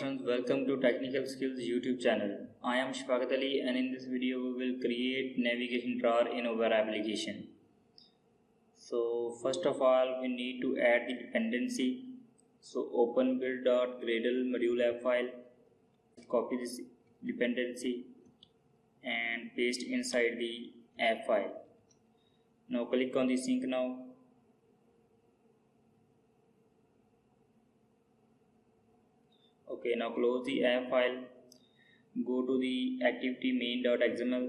persons, welcome to Technical Skillz YouTube channel. I am Shafaqat Ali and in this video we will create navigation drawer in our application. So first of all we need to add the dependency. So open build.gradle module app file, copy this dependency and paste inside the app file. Now click on the sync now. Okay, now close the app file, go to the activity main.xml.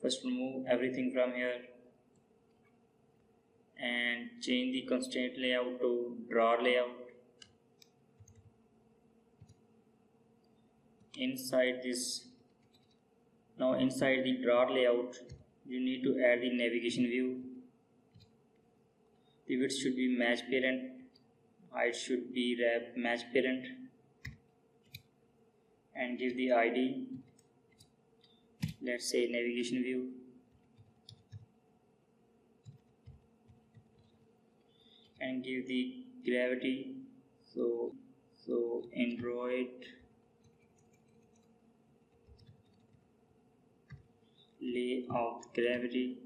First remove everything from here and change the constraint layout to drawer layout. Inside the drawer layout, you need to add the navigation view. The width should be match parent. Height should be wrap match parent and give the ID, let's say navigation view, and give the gravity, so Android layout gravity.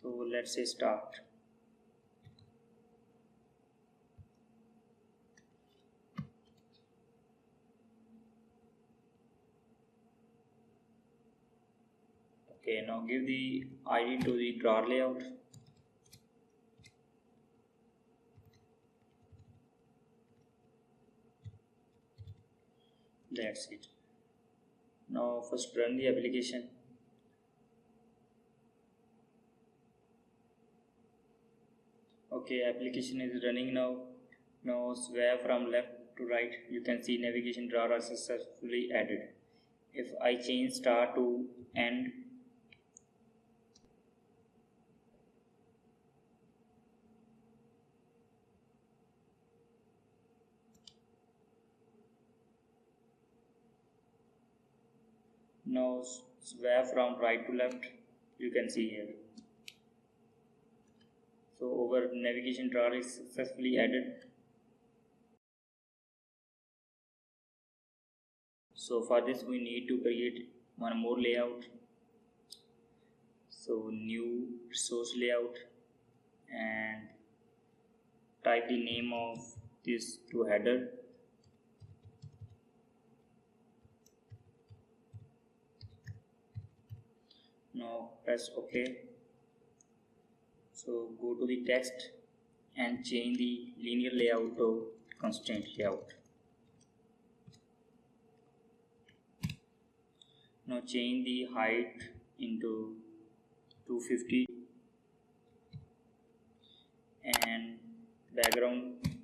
So let's say start. Okay, now give the ID to the drawer layout. That's it. Now first run the application. Okay, application is running now. Now swipe from left to right, you can see navigation drawer are successfully added. If I change start to end, now swipe from right to left, you can see here. So our navigation drawer is successfully added. So for this we need to create one more layout. So new resource layout and type the name of this to header. Now press OK. So go to the text and change the linear layout to constraint layout. Now change the height into 250 and background,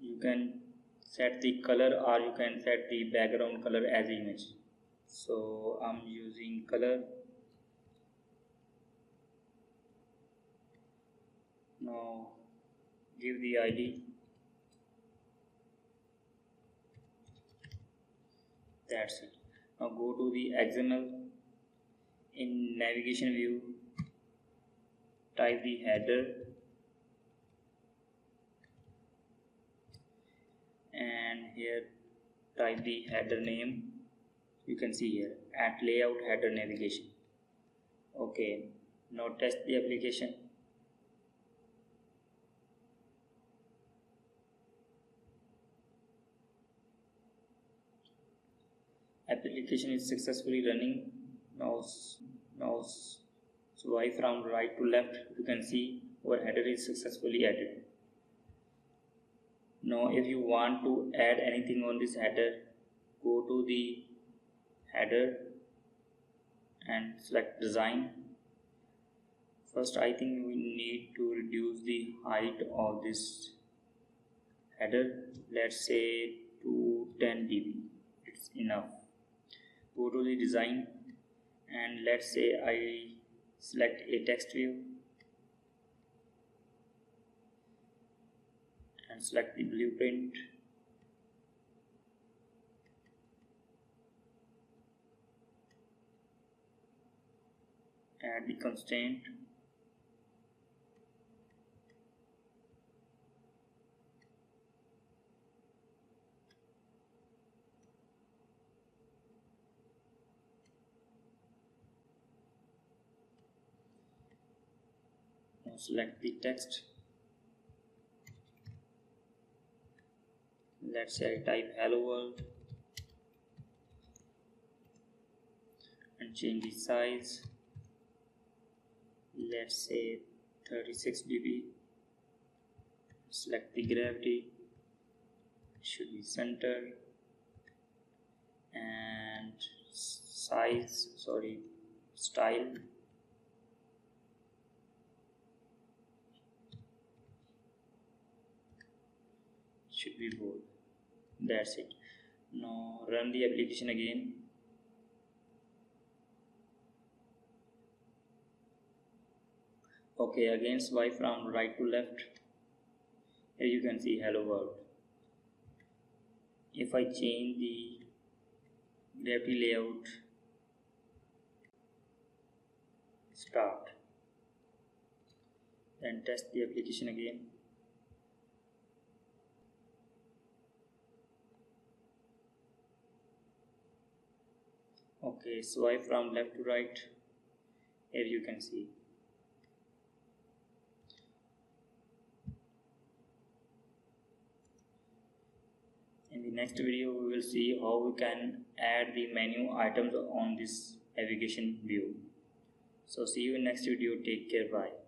you can set the color or you can set the background color as image. So I'm using color. Now give the ID. That's it. Now go to the XML. In navigation view, type the header and here type the header name. You can see here at layout header navigation. Okay, now test the application. Application is successfully running. Now swipe from right to left, you can see our header is successfully added. Now if you want to add anything on this header, go to the header and select design. First I think we need to reduce the height of this header, let's say to 10 dB, it's enough. Go to the design and let's say I select a text view and select the blueprint. add the constraint. Now select the text. Let's say I type hello world and change the size. Let's say 36 dB. Select the gravity, should be center, and style should be bold. That's it. Now run the application again. Okay, again swipe from right to left. Here you can see hello world. If I change the gravity layout, start, then test the application again. Okay, swipe from left to right. Here you can see. In the next video, we will see how we can add the menu items on this navigation view. So see you in next video. Take care. Bye.